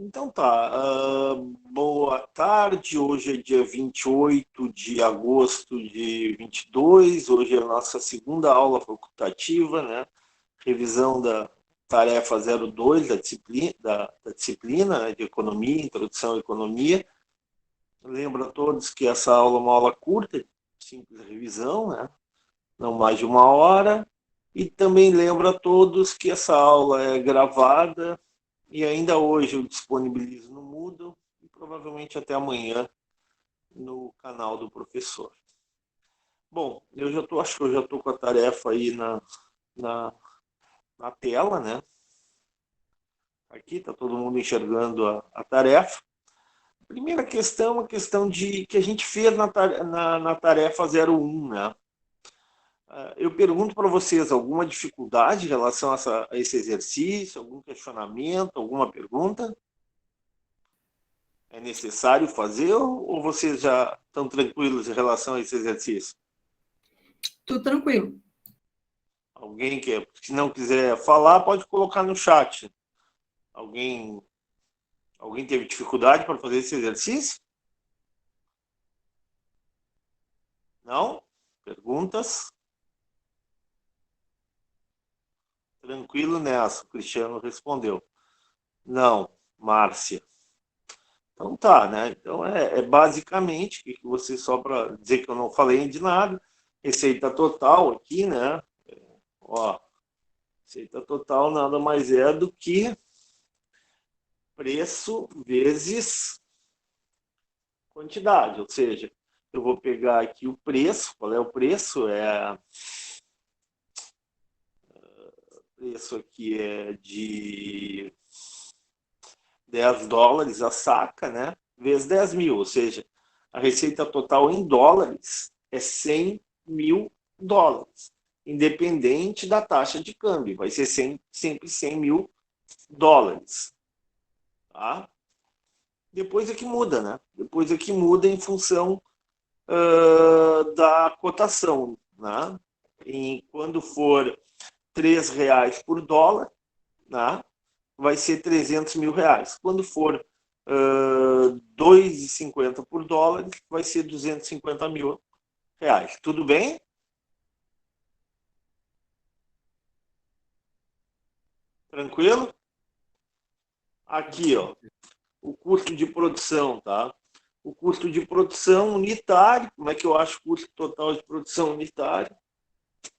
Então tá, boa tarde, hoje é dia 28 de agosto de 22. Hoje é a nossa segunda aula facultativa, né? Revisão da tarefa 02 da disciplina, né, de Economia, Introdução à Economia. Lembro a todos que essa aula é uma aula curta, simples revisão, né? Não mais de uma hora. E também lembro a todos que essa aula é gravada e ainda hoje eu disponibilizo no Moodle e provavelmente até amanhã no canal do professor. Bom, acho que eu já estou com a tarefa aí na, na tela, né? Aqui está todo mundo enxergando a tarefa. A primeira questão é uma questão que a gente fez na tarefa 01, né? Eu pergunto para vocês alguma dificuldade em relação a esse exercício, algum questionamento, alguma pergunta? É necessário fazer ou vocês já estão tranquilos em relação a esse exercício? Tudo tranquilo. Alguém que, se não quiser falar, pode colocar no chat. Alguém, alguém teve dificuldade para fazer esse exercício? Não? Perguntas? Tranquilo nessa, o Cristiano respondeu. Não, Márcia. Então tá, né? Então é basicamente, que você, só para dizer que eu não falei de nada, receita total aqui, né? Ó, receita total nada mais é do que preço vezes quantidade, ou seja, eu vou pegar aqui o preço, qual é o preço? O preço aqui é de $10 a saca, né? Vezes 10 mil, ou seja, a receita total em dólares é $100.000, independente da taxa de câmbio, vai ser sempre $100.000, tá? Depois é que muda, né? Depois é que muda em função da cotação, né? Quando for R$ 3 por dólar, né? Vai ser R$ 300.000. Quando for 2,50 por dólar, vai ser R$ 250.000. Tudo bem? Tranquilo? Aqui, ó, o custo de produção, tá? O custo de produção unitário, como é que eu acho o custo total de produção unitário?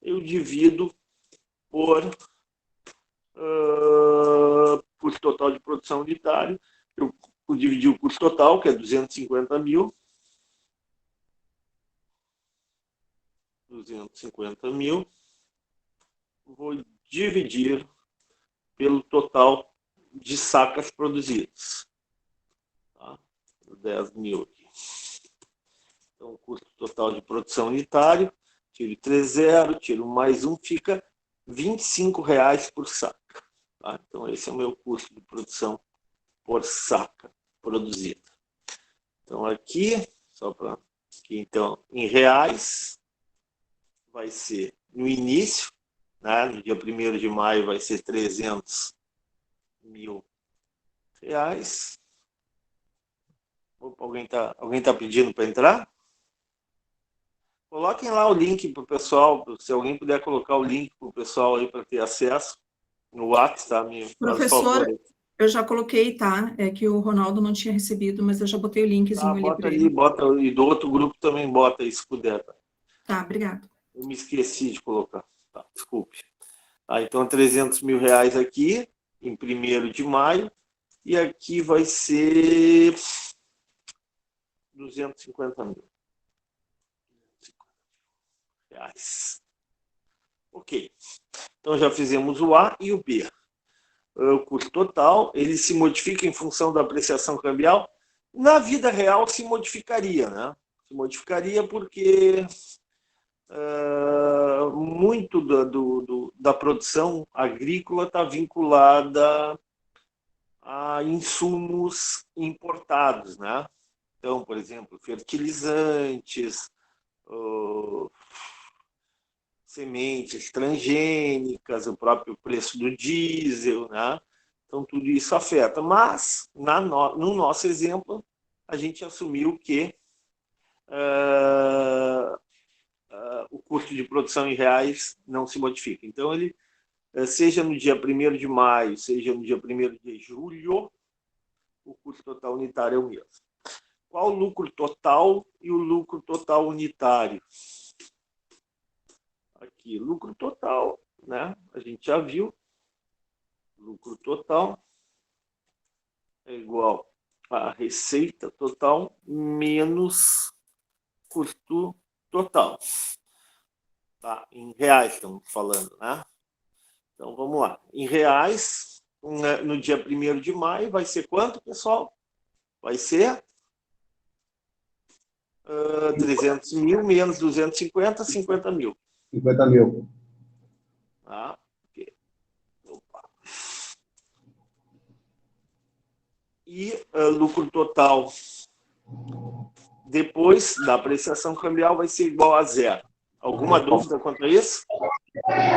Eu divido por custo total de produção unitário. Eu dividi o custo total, que é 250.000. 250.000. Vou dividir pelo total de sacas produzidas. Tá? 10.000 aqui. Então, o custo total de produção unitário, tiro 3,0, tiro mais 1, fica R$ 25 por saca. Tá? Então, esse é o meu custo de produção por saca produzida. Então, aqui, só para aqui, então, em reais, vai ser no início, né, no dia 1º de maio, vai ser R$ 300.000. Opa, alguém tá pedindo para entrar? Coloquem lá o link para o pessoal, se alguém puder colocar o link para o pessoal aí para ter acesso no WhatsApp, tá? Me faz favor. Professor, eu já coloquei, tá? É que o Ronaldo não tinha recebido, mas eu já botei o linkzinho Tá, ali bota para ali, ele. e do outro grupo também bota aí, se puder. Tá? Tá, obrigado. Eu me esqueci de colocar. Tá, desculpe. Tá, então, R$ 300.000 aqui, em 1º de maio, e aqui vai ser 250.000 reais. Ok. Então, já fizemos o A e o B. O custo total, ele se modifica em função da apreciação cambial. Na vida real, se modificaria, né? Se modificaria porque muito da produção agrícola está vinculada a insumos importados, né? Então, por exemplo, fertilizantes, sementes transgênicas, o próprio preço do diesel, né? Então, tudo isso afeta. Mas, no nosso exemplo, a gente assumiu que o custo de produção em reais não se modifica. Então, ele, seja no dia 1º de maio, seja no dia 1º de julho, o custo total unitário é o mesmo. Qual o lucro total e o lucro total unitário? Aqui, lucro total, né? A gente já viu. Lucro total é igual a receita total menos custo total. Tá? Em reais estamos falando, né? Então, vamos lá. Em reais, no dia 1º de maio, vai ser quanto, pessoal? Vai ser 300 mil menos 250, 50 mil. 50 mil. Tá? Okay. Opa. E lucro total depois da apreciação cambial vai ser igual a zero. Alguma dúvida quanto a isso?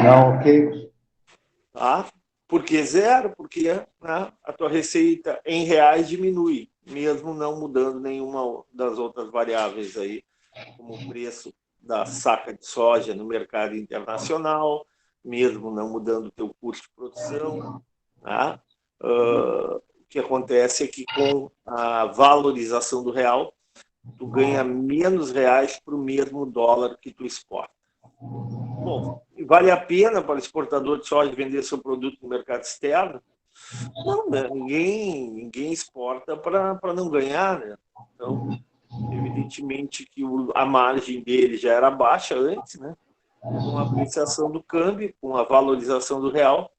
Não, ok. Tá? Por que zero? Porque, né, a tua receita em reais diminui, mesmo não mudando nenhuma das outras variáveis aí, como o preço da saca de soja no mercado internacional, mesmo não mudando o teu custo de produção. Tá? O que acontece é que com a valorização do real, tu ganha menos reais para o mesmo dólar que tu exporta. Bom, vale a pena para o exportador de soja vender seu produto no mercado externo? Não, né? Ninguém exporta para não ganhar, né? Então, evidentemente que a margem dele já era baixa antes, né? Com a apreciação do câmbio, com a valorização do real,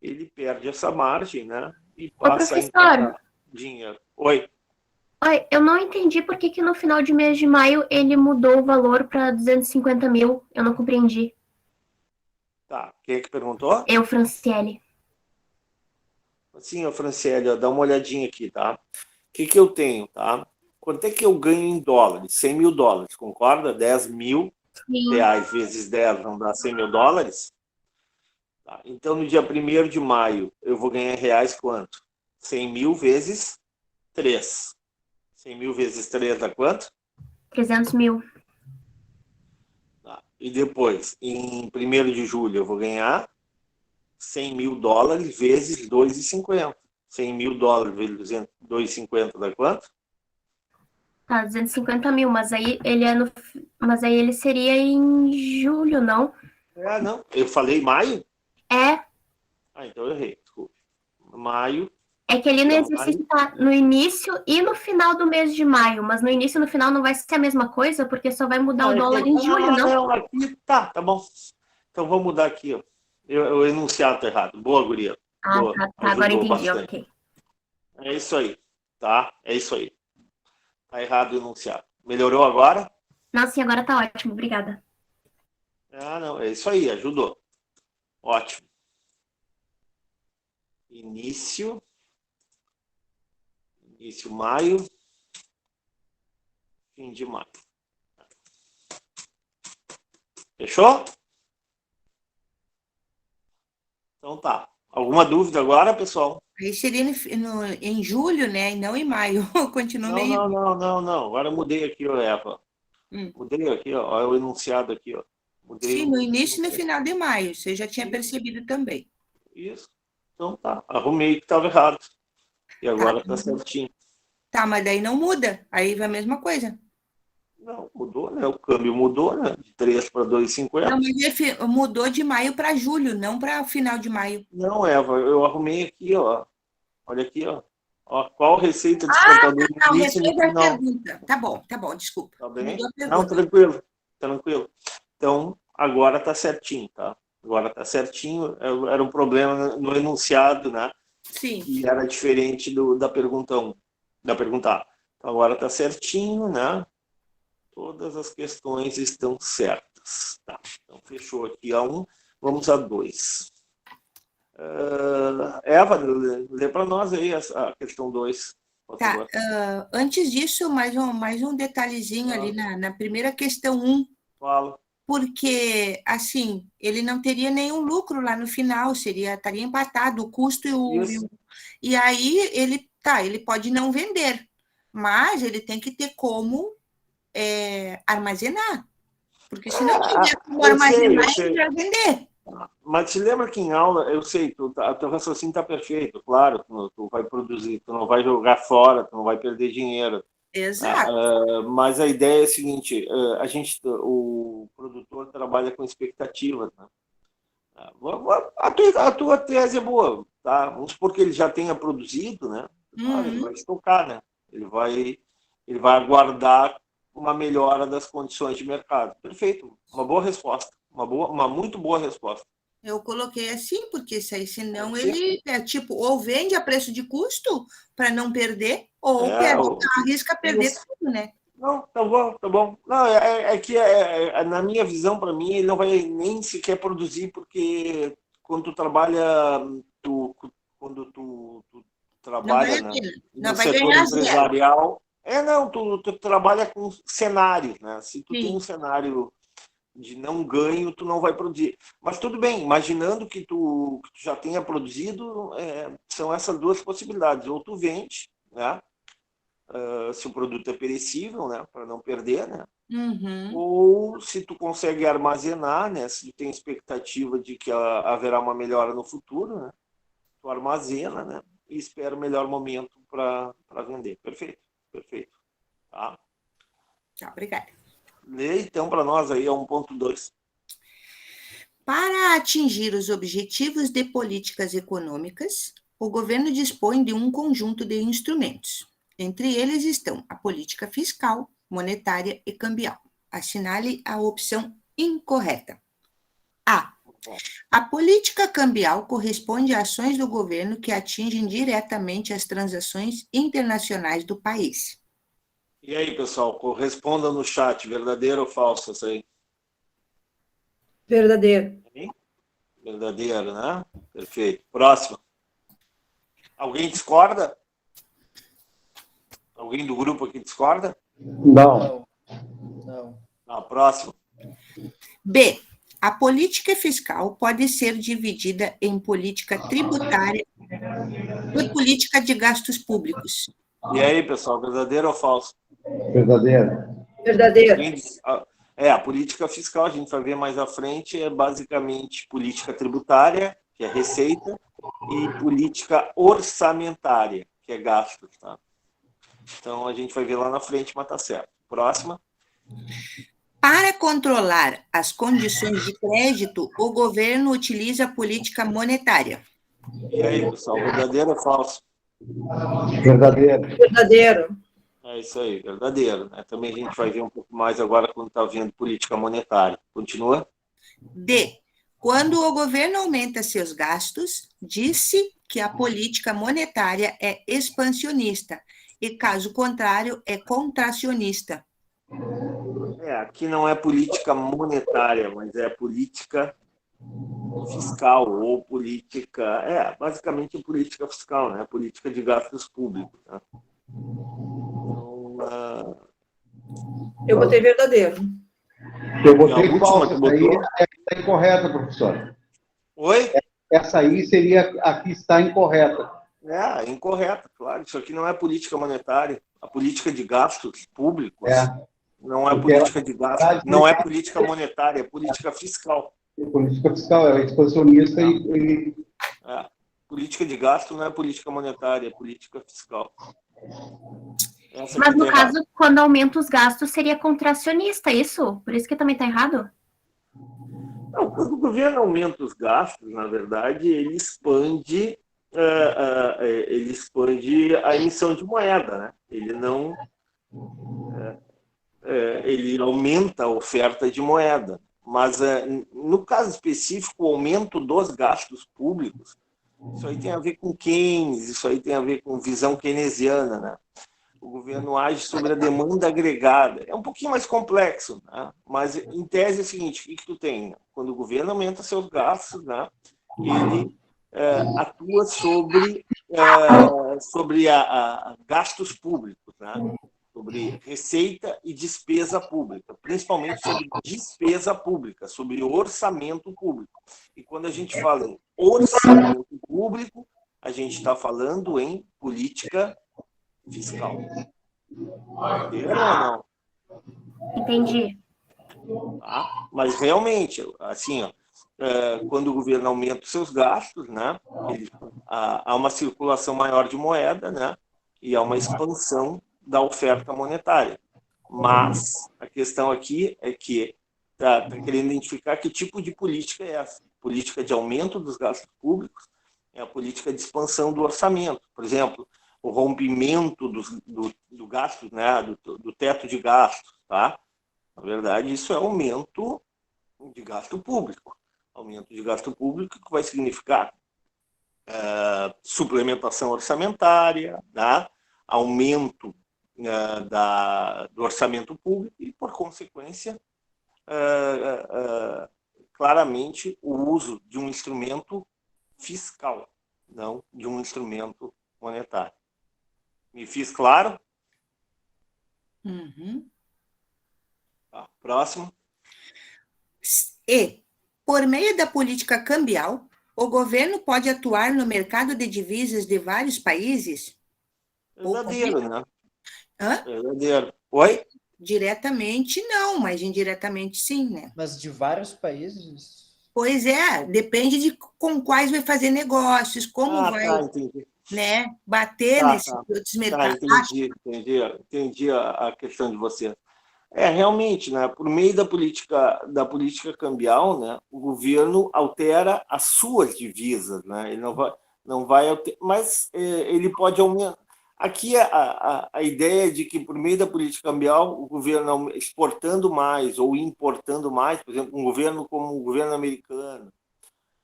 ele perde essa margem, né? E passa a encaixar dinheiro. Oi? Oi, eu não entendi por que no final de mês de maio ele mudou o valor para 250 mil. Eu não compreendi. Tá, quem é que perguntou? Eu, Franciele. Sim, Franciele, dá uma olhadinha aqui, tá? O que eu tenho, tá? Quanto é que eu ganho em dólares? 100 mil dólares, concorda? 10 mil reais vezes 10 não dá 100 mil dólares? Tá. Então, no dia 1º de maio, eu vou ganhar reais quanto? 100 mil vezes 3. 100 mil vezes 3 dá quanto? 300 mil. Tá. E depois, em 1º de julho, eu vou ganhar 100 mil dólares vezes 2,50. 100 mil dólares vezes 2,50 dá quanto? Tá, 250 mil, mas aí ele seria em julho, não? Não. Eu falei maio? É. Então eu errei, desculpe. Maio. É que ali no exercício tá no início e no final do mês de maio, mas no início e no final não vai ser a mesma coisa, porque só vai mudar o dólar em julho, não? Não, aqui tá bom. Então vamos mudar aqui, ó. O enunciado tá errado. Boa, guria. Boa. Tá, agora entendi, bastante. ok. É isso aí, tá? É isso aí. Tá errado o enunciado. Melhorou agora? Não, sim, agora tá ótimo, obrigada. Não, é isso aí, ajudou. Ótimo. Início maio, fim de maio. Fechou? Então tá. Alguma dúvida agora, pessoal? Aí seria em julho, né? E não em maio. Continua meio. Não. Agora mudei aqui, ó, Eva. Mudei aqui, ó. É o enunciado aqui, ó. Mudei. Sim, no início e no final de maio. Você já tinha percebido também. Isso. Então tá. Arrumei que estava errado. E agora tá certinho. Tá, mas daí não muda. Aí vai a mesma coisa. Não, mudou, né? O câmbio mudou, né? De 3 para 2,50. Não, mas mudou de maio para julho, não para final de maio. Não, Eva, eu arrumei aqui, ó. Olha aqui, ó. Ó, qual receita de exportador Não, no início e no responde a final? pergunta. Tá bom, desculpa. Tá bem? Mudou a Não, pergunta. tranquilo. Então, agora tá certinho, tá? Agora tá certinho. Era um problema no enunciado, né? Sim. E era diferente da pergunta 1, da pergunta A. Então, agora tá certinho, né? Todas as questões estão certas. Tá. Então, fechou aqui a 1. Vamos a 2. Eva, lê para nós aí a questão 2. Tá. Antes disso, mais um detalhezinho ali na primeira questão 1. Fala. porque, assim, ele não teria nenhum lucro lá no final, estaria empatado o custo e aí ele pode não vender, mas ele tem que ter como armazenar, porque se não tiver como armazenar, ele vai vender. Mas te lembra que em aula, eu sei, teu raciocínio está perfeito, claro, tu vai produzir, tu não vai jogar fora, tu não vai perder dinheiro. Exato. Mas a ideia é a seguinte, o produtor trabalha com expectativas, né? A tua tese é boa, tá? Vamos supor que ele já tenha produzido, né? Ele vai estocar, né? Ele vai aguardar uma melhora das condições de mercado. Perfeito, uma boa resposta, uma muito boa resposta. Eu coloquei assim, porque senão ele ou vende a preço de custo para não perder, ou arrisca perder tudo, né? Não, tá bom. Não, que na minha visão, para mim, ele não vai nem sequer produzir, porque quando tu trabalha, quando tu trabalha no setor empresarial, tu trabalha com cenários, né? Se tu tem um cenário de não ganho, tu não vai produzir. Mas tudo bem, imaginando que tu já tenha produzido, são essas duas possibilidades. Ou tu vende, né? Se o produto é perecível, né? Para não perder, né? Ou se tu consegue armazenar, né? Se tu tem expectativa de que haverá uma melhora no futuro, né? Tu armazena, né? E espera o melhor momento para vender. Perfeito. Tá? Obrigada. Lê então para nós aí a 1.2. Para atingir os objetivos de políticas econômicas, o governo dispõe de um conjunto de instrumentos. Entre eles estão a política fiscal, monetária e cambial. Assinale a opção incorreta. A política cambial corresponde a ações do governo que atingem diretamente as transações internacionais do país. E aí, pessoal, corresponda no chat, verdadeiro ou falso isso aí? Verdadeiro. Verdadeiro, né? Perfeito. Próximo. Alguém discorda? Alguém do grupo aqui discorda? Não. Próximo. B. A política fiscal pode ser dividida em política tributária e política de gastos públicos. E aí, pessoal, verdadeiro ou falso? Verdadeiro. A política fiscal, a gente vai ver mais à frente, é basicamente política tributária, que é receita, e política orçamentária, que é gastos, tá? Então, a gente vai ver lá na frente, mas tá certo. Próxima. Para controlar as condições de crédito, o governo utiliza a política monetária. E aí, pessoal, verdadeiro ou falso? Verdadeiro. É isso aí, verdadeiro, né? Também a gente vai ver um pouco mais agora quando está vendo política monetária. Continua? D. Quando o governo aumenta seus gastos, disse que a política monetária é expansionista e, caso contrário, é contracionista. Aqui não é política monetária, mas é política fiscal ou política... basicamente política fiscal, né? Política de gastos públicos, né? Eu botei verdadeiro. Eu botei falso. Essa aí está incorreta, professora. Oi? Essa aí seria a que está incorreta. Incorreta, claro. Isso aqui não é política monetária. A política de gastos públicos não é política de gastos, não é política monetária, é política fiscal. Política fiscal é expansionista política de gasto não é política monetária, é política fiscal. Mas no caso, quando aumenta os gastos, seria contracionista, isso? Por isso que também está errado? Não, quando o governo aumenta os gastos, na verdade, ele expande a emissão de moeda, né? Ele não... ele aumenta a oferta de moeda. Mas, no caso específico, o aumento dos gastos públicos, isso aí tem a ver com Keynes, isso aí tem a ver com visão keynesiana, né? O governo age sobre a demanda agregada. É um pouquinho mais complexo, né? Mas, em tese, é o seguinte, o que tu tem? Quando o governo aumenta seus gastos, né? Ele atua sobre gastos públicos, né? sobre receita e despesa pública, principalmente sobre despesa pública, sobre orçamento público. E quando a gente fala em orçamento público, a gente está falando em política fiscal. Entenderam ou não? Entendi. Tá? Mas realmente, assim, ó, quando o governo aumenta os seus gastos, né, há uma circulação maior de moeda, né, e há uma expansão da oferta monetária. Mas a questão aqui é que está querendo identificar que tipo de política é essa. Política de aumento dos gastos públicos é a política de expansão do orçamento. Por exemplo, o rompimento do gasto, né, do teto de gastos. Tá? Na verdade, isso é aumento de gasto público. Aumento de gasto público que vai significar suplementação orçamentária, tá? Aumento do orçamento público e, por consequência, claramente o uso de um instrumento fiscal, não de um instrumento monetário. Me fiz claro? Uhum. Tá, próximo. E, por meio da política cambial, o governo pode atuar no mercado de divisas de vários países? Verdadeiro, né? Hã? Verdadeiro. Oi? Diretamente não, mas indiretamente sim, né? Mas de vários países? Pois é, depende de com quais vai fazer negócios, como vai, Entendi. né, bater nesses outros mercados. Entendi a questão de você. Realmente, né, por meio da política cambial, né, o governo altera as suas divisas, né, ele não vai alterar, mas ele pode aumentar. Aqui a ideia de que, por meio da política cambial, o governo exportando mais ou importando mais, por exemplo, um governo como o governo americano,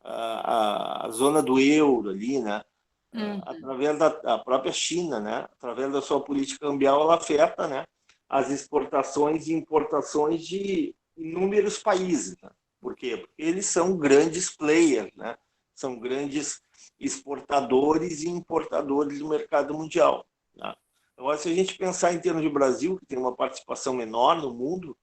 a zona do euro ali, né, através da própria China, né, através da sua política cambial, ela afeta, né, as exportações e importações de inúmeros países. Né? Por quê? Porque eles são grandes players, né? São grandes exportadores e importadores do mercado mundial. Tá? Agora, se a gente pensar em termos de Brasil, que tem uma participação menor no mundo,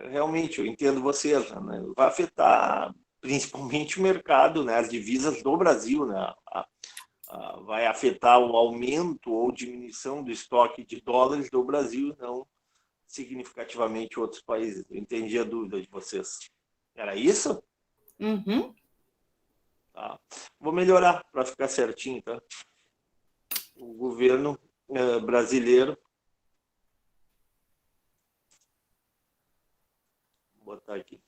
realmente, eu entendo vocês, né? Vai afetar principalmente o mercado, né? As divisas do Brasil, né? Vai afetar o aumento ou diminuição do estoque de dólares do Brasil, não significativamente outros países. Eu entendi a dúvida de vocês. Era isso? Uhum. Tá. Vou melhorar para ficar certinho, tá? O governo brasileiro, vou botar aqui,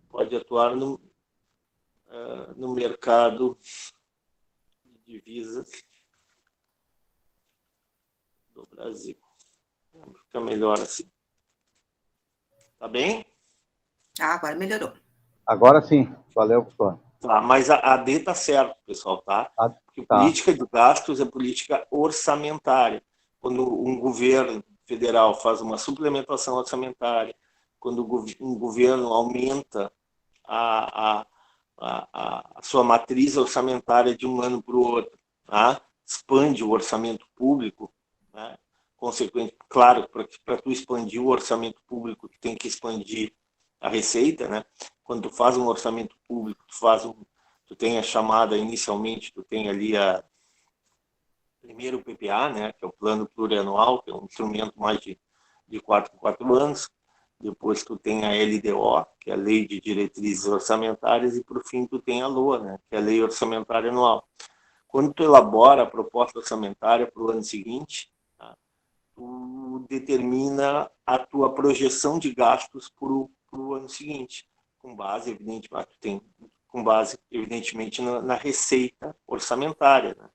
pode atuar no mercado de divisas do Brasil. Fica melhor assim. Tá bem? Agora melhorou. Agora sim. Valeu, professor. Tá, mas a D está certo, pessoal, tá? Porque política de gastos é política orçamentária. Quando um governo federal faz uma suplementação orçamentária, quando um governo aumenta a sua matriz orçamentária de um ano para o outro, tá? Expande o orçamento público, né? Consequente, claro, para tu expandir o orçamento público, tu tem que expandir a receita, né? Quando tu faz um orçamento público, tu tem a chamada inicialmente, tu tem ali primeiro o PPA, né? Que é o plano plurianual, que é um instrumento mais de 4 em 4 anos. Depois tu tem a LDO, que é a Lei de Diretrizes Orçamentárias, e por fim tu tem a LOA, né, que é a Lei Orçamentária Anual. Quando tu elabora a proposta orçamentária para o ano seguinte, tá, tu determina a tua projeção de gastos para o ano seguinte, com base, evidentemente, na receita orçamentária. Né?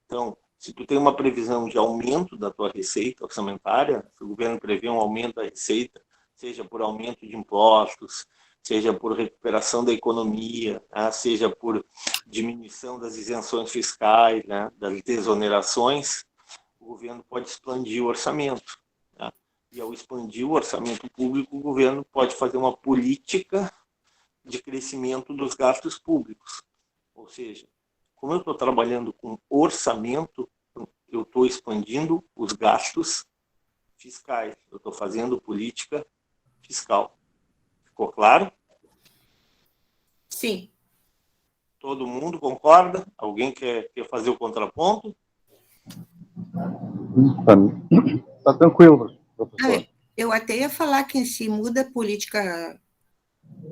Então, se tu tem uma previsão de aumento da tua receita orçamentária, se o governo prevê um aumento da receita, seja por aumento de impostos, seja por recuperação da economia, né? Seja por diminuição das isenções fiscais, né? Das desonerações, o governo pode expandir o orçamento. Né? E ao expandir o orçamento público, o governo pode fazer uma política de crescimento dos gastos públicos. Ou seja, como eu estou trabalhando com orçamento, eu estou expandindo os gastos fiscais. Eu estou fazendo política fiscal. Ficou claro? Sim. Todo mundo concorda? Alguém quer fazer o contraponto? Tá tranquilo, professor. Eu até ia falar que se muda a política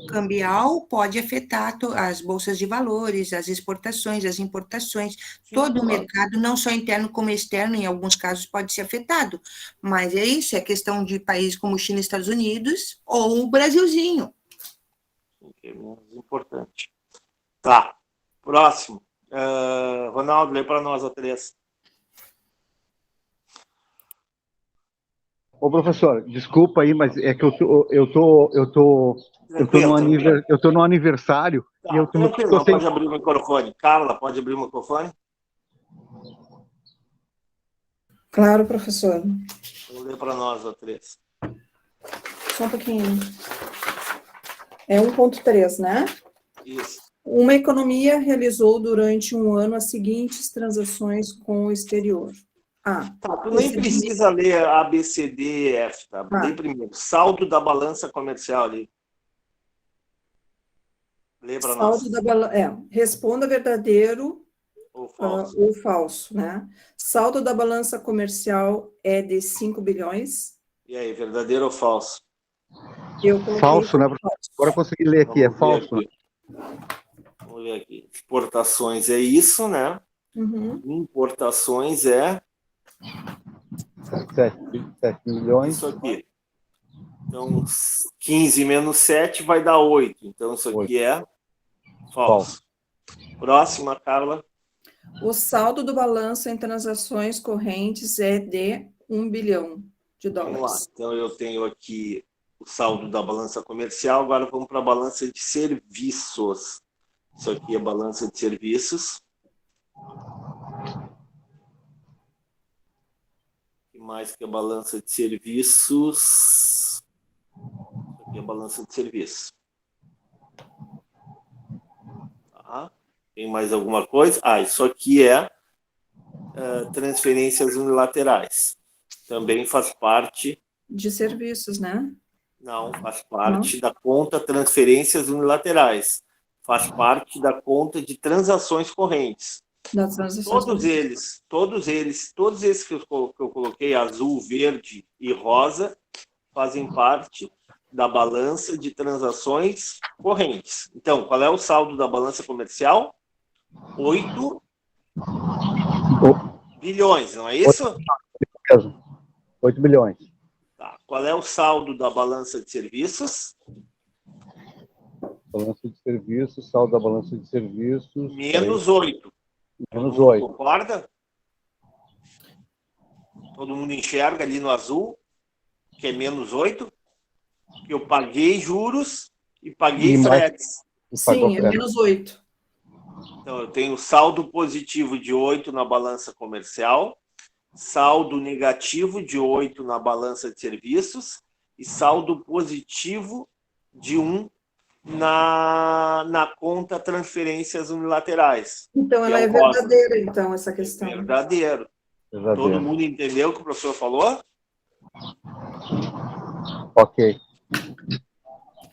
cambial, pode afetar as bolsas de valores, as exportações, as importações, Sim, todo o claro. mercado, não só interno como externo, em alguns casos pode ser afetado. Mas é isso, é questão de países como China e Estados Unidos ou o Brasilzinho. Que é menos importante. Tá. Próximo. Ronaldo, lê para nós a 3. Ô, professor, desculpa aí, mas é que eu tô no aniversário Tá, e eu tranquilo, tô sem... pode abrir o microfone. Carla, pode abrir o microfone? Claro, professor. Vou ler para nós a 3. Só um pouquinho. É 1.3, né? Isso. Uma economia realizou durante um ano as seguintes transações com o exterior. Tá, tu nem precisa ler A, B, C, D, E, F, tá? Lê primeiro. Saldo da balança comercial ali. Lê para nós. Saldo da balança. Responda verdadeiro Ou falso. ou falso, né? Saldo da balança comercial é de 5 bilhões. E aí, verdadeiro ou falso? Eu coloquei Falso, né? falso. Agora eu consegui ler aqui, é falso, né? Vamos ver aqui. Exportações é isso, né? Uhum. Importações é 7 milhões. isso aqui. Então, 15 menos 7 vai dar 8. Então, isso aqui é falso. Próxima, Carla. O saldo do balanço em transações correntes é de 1 bilhão de Vamos lá. dólares. Então, eu tenho aqui o saldo da balança comercial. Agora, vamos para a balança de serviços. Isso aqui é balança de serviços. O que mais que é balança de serviços? Isso aqui é balança de serviços. Tá. Tem mais alguma coisa? Isso aqui é transferências unilaterais. Também faz parte... De serviços, né? Não, faz parte da conta transferências unilaterais. Faz parte da conta de transações correntes. Das transações Todos esses que eu coloquei, azul, verde e rosa, fazem parte da balança de transações correntes. Então, qual é o saldo da balança comercial? 8 bilhões, não é isso? 8 bilhões. Tá. Qual é o saldo da balança de serviços? Balança de serviços, saldo da balança de serviços... Menos 8. Menos 8. Concorda? Todo mundo enxerga ali no azul, que é menos 8, que eu paguei juros e paguei fretes. Sim, é menos 8. Então, eu tenho saldo positivo de 8 na balança comercial, saldo negativo de 8 na balança de serviços e saldo positivo de 1 na conta transferências unilaterais. Então, ela é verdadeira, então, essa questão. Verdadeiro. Todo mundo entendeu o que o professor falou? Ok.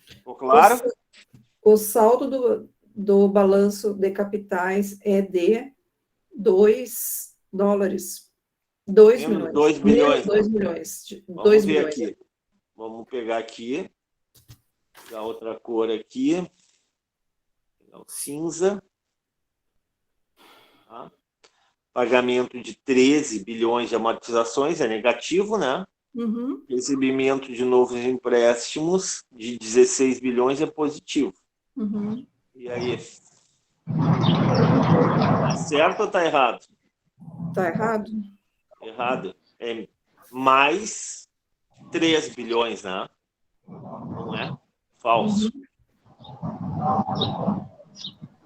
Ficou claro? O saldo do balanço de capitais é de 2 dólares. 2 milhões. 2 bilhões. 2 milhões. Vamos ver aqui. Vamos pegar aqui. A outra cor aqui. O cinza. Tá? Pagamento de 13 bilhões de amortizações é negativo, né? Uhum. Recebimento de novos empréstimos de 16 bilhões é positivo. Uhum. E aí? Tá certo ou tá errado? Tá errado? Errado. É mais 3 bilhões, né? Não é? Falso.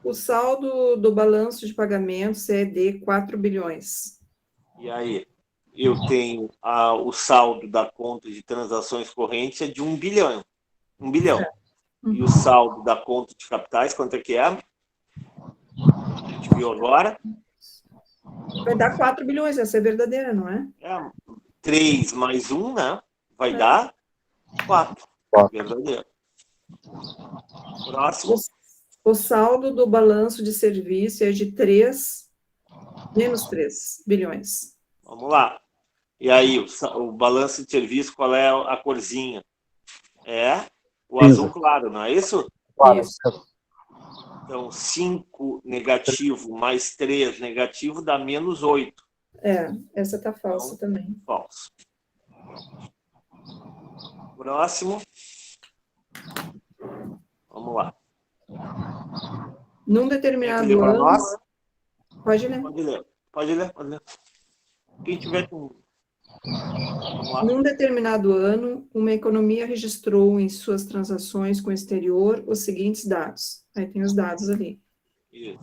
O saldo do balanço de pagamentos é de 4 bilhões. E aí? Eu tenho o saldo da conta de transações correntes é de 1 bilhão. 1 bilhão. E o saldo da conta de capitais, quanto é que é? A gente viu agora. Vai dar 4 bilhões, essa é verdadeira, não é? 3 mais 1, né? Vai dar 4. Verdadeiro. Próximo. O saldo do balanço de serviço é de menos 3 bilhões. Vamos lá. E aí, o balanço de serviço, qual é a corzinha? É o azul claro, não é isso? Isso. Então, 5 negativo mais 3 negativo dá menos 8. Essa tá falsa também. Falso. Próximo. Vamos lá. Num Quem determinado quer ler para ano... nós? Pode ler. Pode ler. Quem tiver com... Vamos lá. Num determinado ano, uma economia registrou em suas transações com o exterior os seguintes dados. Aí tem os dados ali. Isso.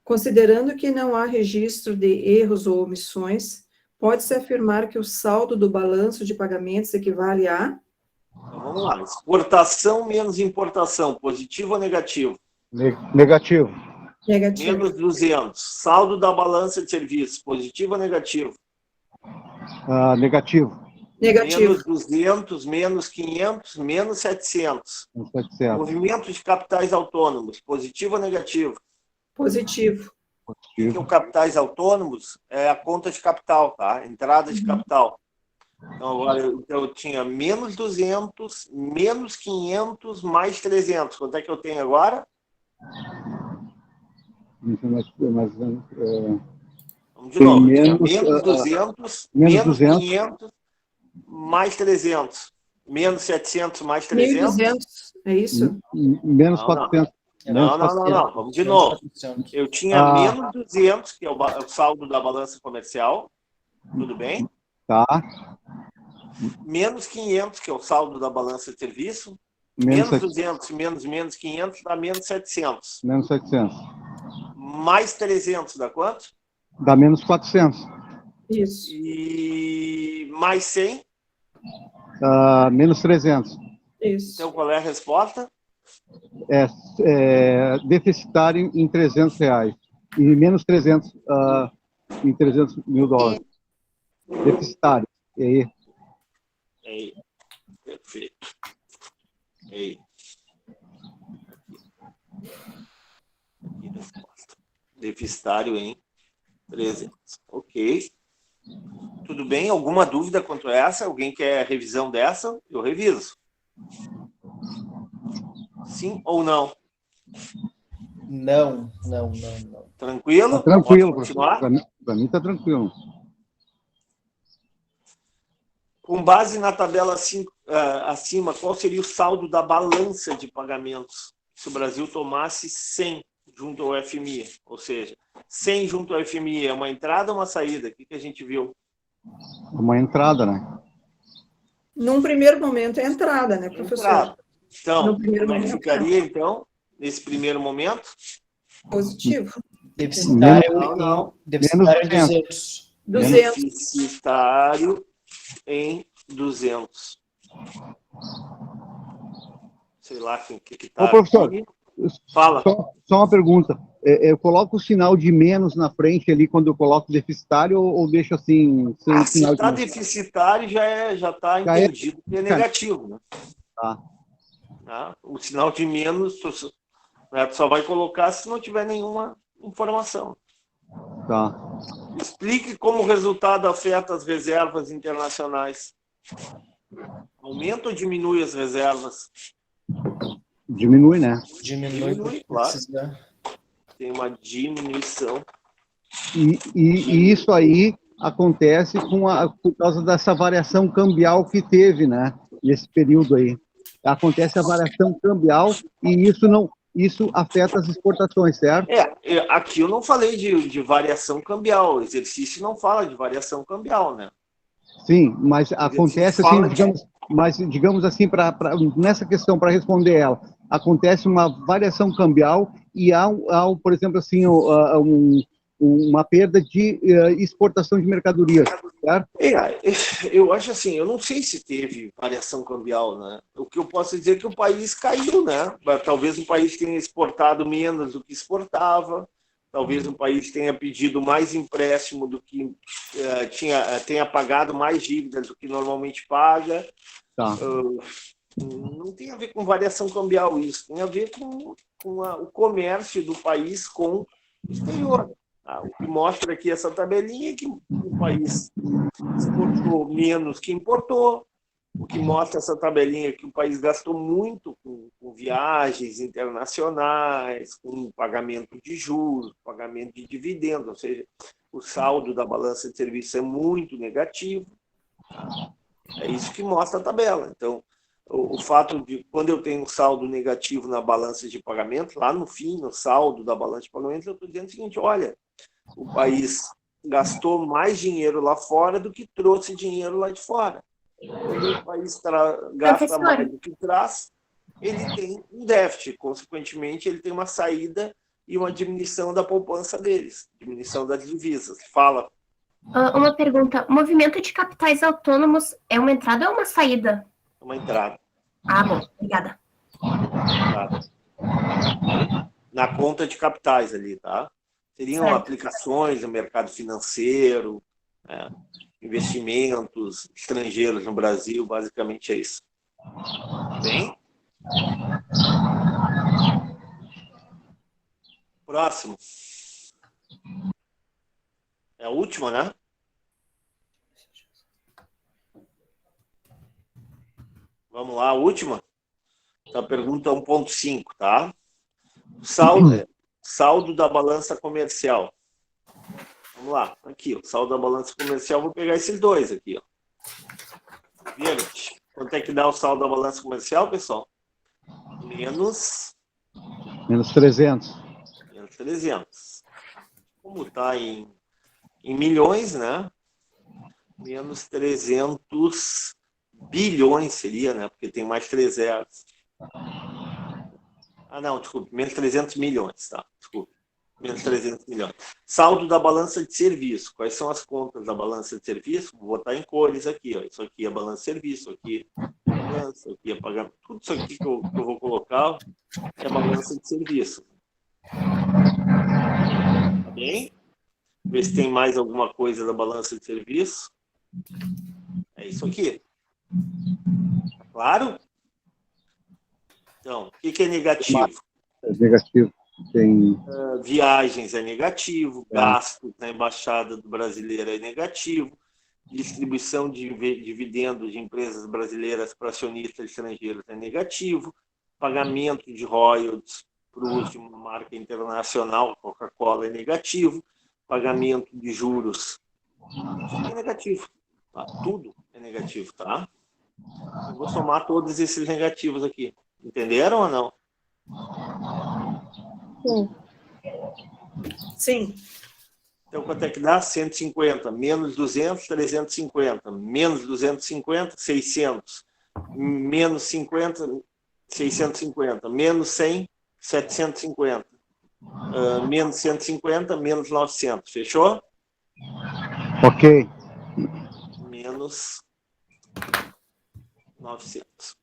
Considerando que não há registro de erros ou omissões, pode-se afirmar que o saldo do balanço de pagamentos equivale a... Então, vamos lá. Exportação menos importação, positivo ou negativo? Negativo. Negativo. Menos 200. Saldo da balança de serviços, positivo ou negativo? Negativo. Negativo. Menos 200, menos 500, menos 700. 700. Movimento de capitais autônomos, positivo ou negativo? Positivo. Porque o capitais autônomos é a conta de capital, tá? Entrada de capital. Então, agora eu tinha menos 200, menos 500, mais 300. Quanto é que eu tenho agora? Vamos Vamos de novo. Eu tinha menos, menos 200, menos menos 200. 500, mais 300. Menos 700, mais 300. 1.200, é isso? Menos Não, 400. Não. Vamos de novo. Eu tinha menos 200, que é o saldo da balança comercial. Tudo bem? Tá. Menos 500, que é o saldo da balança de serviço. Menos Menos 200, menos 500, dá menos 700. Menos 700. Mais 300 dá quanto? Dá menos 400. Isso. E mais 100. Menos 300. Isso. Então, qual é a resposta? Deficitário em R$300. E menos 300 em 300 mil dólares. Deficitário. E aí? Aí. Perfeito. Aí. Aqui a resposta. Deficitário em 300. Ok. Tudo bem? Alguma dúvida quanto a essa? Alguém quer revisão dessa? Eu reviso. Sim ou não? Não. Tranquilo? Tá tranquilo, Posso continuar? Para mim tá tranquilo. Com base na tabela acima, qual seria o saldo da balança de pagamentos se o Brasil tomasse 100 junto ao FMI? Ou seja, 100 junto ao FMI é uma entrada ou uma saída? O que a gente viu? Uma entrada, né? Num primeiro momento é entrada, né, professor? Entrada. Então, No primeiro como é que momento, ficaria, então, nesse primeiro momento? Positivo. Deficitário Não. Deficitário em 200. 200. Deficitário em 200. Sei lá o que tá. Ô, professor, aqui. Fala. Só uma pergunta. Eu coloco o sinal de menos na frente ali quando eu coloco deficitário ou deixo assim? Sem Se sinal está de menos? deficitário, já está entendido que é negativo. Né? Tá? O sinal de menos tu só vai colocar se não tiver nenhuma informação. Tá. Explique como o resultado afeta as reservas internacionais. Aumenta ou diminui as reservas? Diminui, né? Diminui, claro. Tem uma diminuição. E isso aí acontece por causa dessa variação cambial que teve, né? Nesse período aí. Acontece a variação cambial e isso afeta as exportações, certo? Aqui eu não falei de variação cambial. O exercício não fala de variação cambial, né? Sim, mas acontece assim, digamos assim, nessa questão, para responder ela, acontece uma variação cambial e há por exemplo, assim, uma perda de exportação de mercadorias, certo? Eu acho assim, eu não sei se teve variação cambial, né? O que eu posso dizer é que o país caiu, né? Talvez o país tenha exportado menos do que exportava, talvez o país tenha pedido mais empréstimo do que tenha pagado mais dívidas do que normalmente paga. Tá. Não tem a ver com variação cambial isso, tem a ver com o comércio do país com o exterior. O que mostra aqui essa tabelinha é que o país exportou menos que importou, o que mostra essa tabelinha é que o país gastou muito com viagens internacionais, com pagamento de juros, pagamento de dividendos, ou seja, o saldo da balança de serviços é muito negativo. É isso que mostra a tabela. Então, o fato de, quando eu tenho um saldo negativo na balança de pagamento, lá no fim, no saldo da balança de pagamento, eu estou dizendo o seguinte, olha, o país gastou mais dinheiro lá fora do que trouxe dinheiro lá de fora. Quando o país gasta mais do que traz, ele tem um déficit, consequentemente, ele tem uma saída e uma diminuição da poupança deles, diminuição das divisas. Fala. Uma pergunta, o movimento de capitais autônomos é uma entrada ou uma saída? Uma entrada. Bom, obrigada. Na conta de capitais ali, tá? Seriam certo. Aplicações no mercado financeiro, investimentos estrangeiros no Brasil, basicamente é isso. Bem? Próximo. É a última, né? Vamos lá, a última. A pergunta 1.5, tá? Saldo da balança comercial. Vamos lá, aqui, o saldo da balança comercial, vou pegar esses dois aqui, ó. Verde. Quanto é que dá o saldo da balança comercial, pessoal? Menos 300. Menos 300. Como está em milhões, né? Menos 300 bilhões seria, né? Porque tem mais 3 zeros. Não, desculpe, menos 300 milhões, tá? Desculpe. Menos 300 milhões. Saldo da balança de serviço. Quais são as contas da balança de serviço? Vou botar em cores aqui, ó. Isso aqui é balança de serviço, aqui é balança, aqui é pagamento. Tudo isso aqui que eu vou colocar é balança de serviço. Tá bem? Ver se tem mais alguma coisa da balança de serviço. É isso aqui. Tá claro? Então, o que é negativo? É negativo. Tem... Viagens é negativo, gastos na Embaixada do Brasileiro é negativo, distribuição de dividendos de empresas brasileiras para acionistas estrangeiros é negativo, pagamento de royalties para o uso de uma marca internacional, Coca-Cola, é negativo, pagamento de juros é negativo. Tá? Tudo é negativo, tá? Eu vou somar todos esses negativos aqui. Entenderam ou não? Sim. Então, quanto é que dá? 150. Menos 200, 350. Menos 250, 600. Menos 50, 650. Menos 100, 750. Menos 150, menos 900. Fechou? Ok. Menos 900.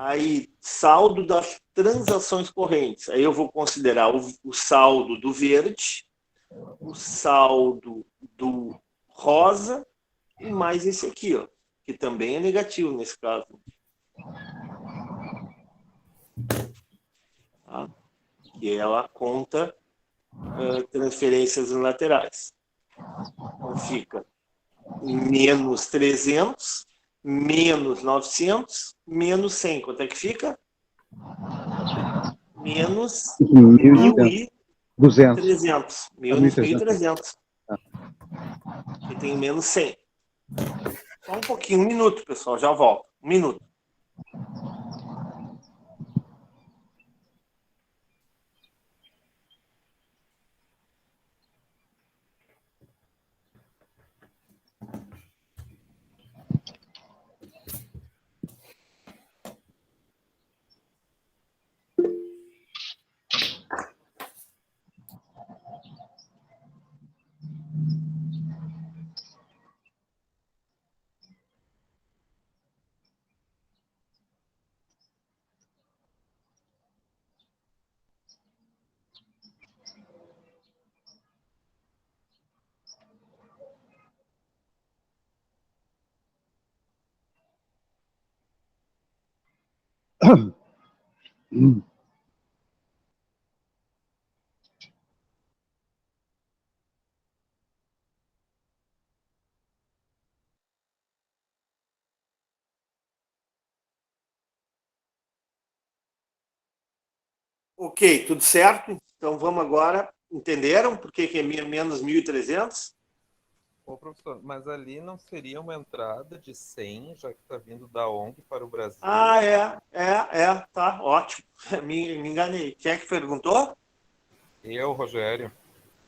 Aí, saldo das transações correntes. Aí eu vou considerar o saldo do verde, o saldo do rosa e mais esse aqui, ó, que também é negativo nesse caso. Tá? Que ela conta transferências laterais. Então fica menos 300, menos 900, menos 100. Quanto é que fica? Menos 1.300. 1.300. E tem menos 100. Só um pouquinho, 1 minuto, pessoal, já volto. 1 minuto. Ok, tudo certo? Então vamos agora. Entenderam por que é menos 1.300? Ô, professor, mas ali não seria uma entrada de 100, já que está vindo da ONG para o Brasil? Ah, tá, ótimo. Me enganei. Quem é que perguntou? Eu, Rogério.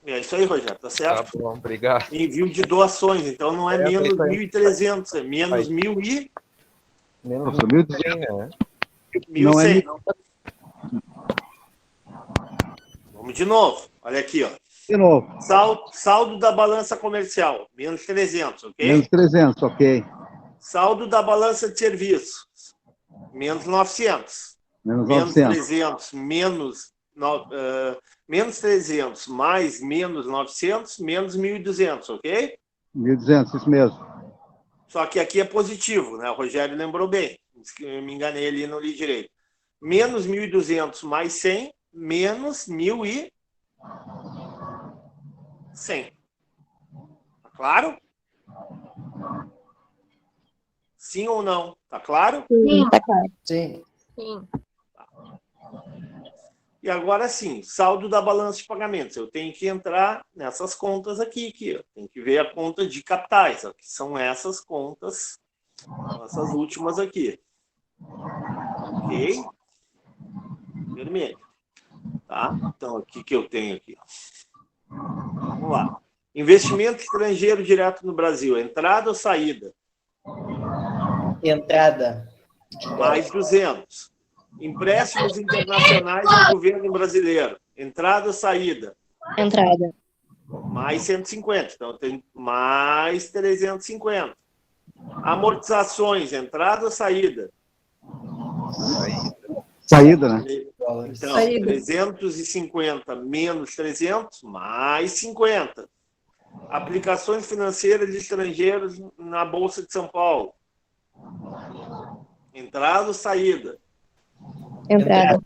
É isso aí, Rogério, tá certo? Tá bom, obrigado. Envio de doações, então não é menos 1.300, é menos 1.100, Menos Nossa, 1.100, né? 1.100. Vamos de novo. Olha aqui, ó. De novo. Saldo da balança comercial, menos 300, ok? Menos 300, ok. Saldo da balança de serviços, menos 900. Menos Menos 900. 300, menos 300 mais menos 900, menos 1.200, ok? 1.200, isso mesmo. Só que aqui é positivo, né? O Rogério lembrou bem. Eu me enganei ali, não li direito. Menos 1.200 mais 100, menos 1.100. Tá claro? Sim ou não? Tá claro? Sim. Sim. Sim. E agora sim, saldo da balança de pagamentos. Eu tenho que entrar nessas contas aqui. Ó. Tem que ver a conta de capitais, ó, que são essas contas, essas últimas aqui. Ok? Vermelho. Tá? Então, o que eu tenho aqui? Vamos lá. Investimento estrangeiro direto no Brasil. Entrada ou saída? Entrada. Mais 200. Empréstimos internacionais ao governo brasileiro. Entrada ou saída? Entrada. Mais 150. Então, tem mais 350. Amortizações. Entrada ou saída? Saída, né? Então, Saída. 350 menos 300, mais 50. Aplicações financeiras de estrangeiros na Bolsa de São Paulo. Entrada ou saída? Entrada.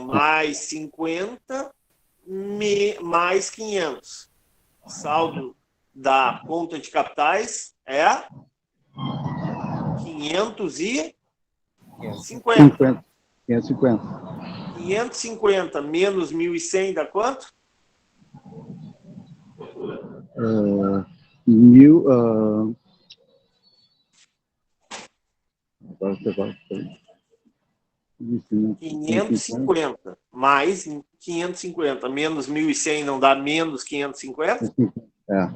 Mais 50, mais 500. Saldo da conta de capitais é 550. 550. 550 menos 1.100 dá quanto? 550 mais 550 menos 1.100 não dá menos 550? É.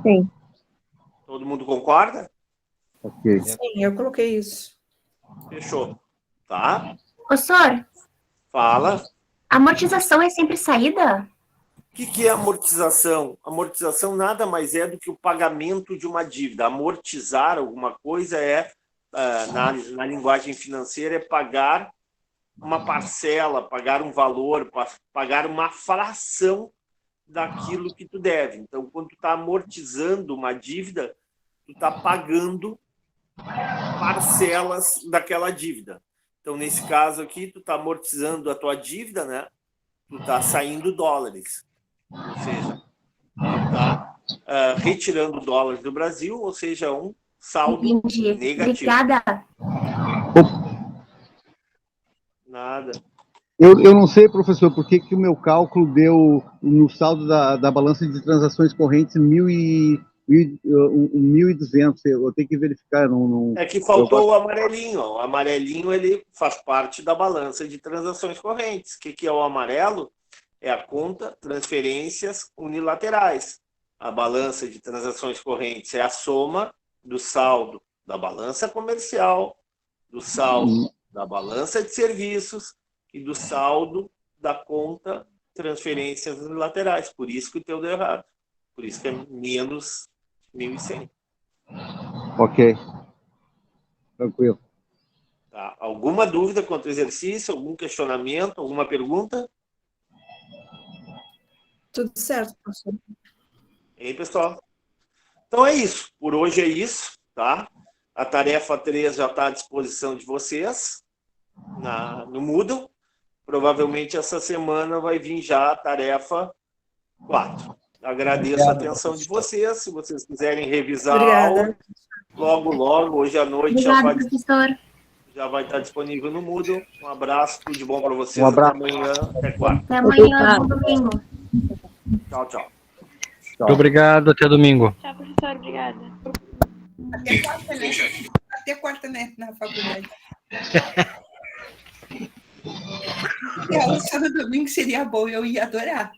Sim. Todo mundo concorda? Ok. Sim, eu coloquei isso. Fechou. Tá? Professor, Fala. amortização é sempre saída? O que é amortização? Amortização nada mais é do que o pagamento de uma dívida. Amortizar alguma coisa é, na linguagem financeira, é pagar uma parcela, pagar um valor, pagar uma fração daquilo que tu deve. Então, quando tu está amortizando uma dívida, tu está pagando parcelas daquela dívida. Então, nesse caso aqui, tu está amortizando a tua dívida, né? Tu está saindo dólares. Ou seja, está retirando dólares do Brasil, ou seja, um saldo Entendi. negativo. Obrigada. Nada. Eu não sei, professor, por que o meu cálculo deu no saldo da balança de transações correntes 1.200. Eu tenho que verificar. É que faltou o amarelinho. Ó. O amarelinho ele faz parte da balança de transações correntes. O que é o amarelo? É a conta transferências unilaterais. A balança de transações correntes é a soma do saldo da balança comercial, do saldo da balança de serviços e do saldo da conta transferências unilaterais. Por isso que o teu deu errado. Por isso que é menos 1.100. Ok. Tranquilo. Tá. Alguma dúvida quanto ao exercício? Algum questionamento? Alguma pergunta? Tudo certo, professor. E aí, pessoal? Então é isso. Por hoje é isso, tá? A tarefa 3 já está à disposição de vocês. no Moodle. Provavelmente essa semana vai vir já a tarefa 4. Agradeço a atenção de vocês. Se vocês quiserem revisar a aula, logo, hoje à noite já vai estar disponível no Moodle. Um abraço, tudo de bom para vocês. Um abraço. Até amanhã, até quarta. Até amanhã, bom domingo. Tchau, tchau. Muito obrigado, até domingo. Tchau, professor, obrigada. Até quarta, né? Até quarta, né? Na faculdade. E a aula só no domingo seria bom, eu ia adorar.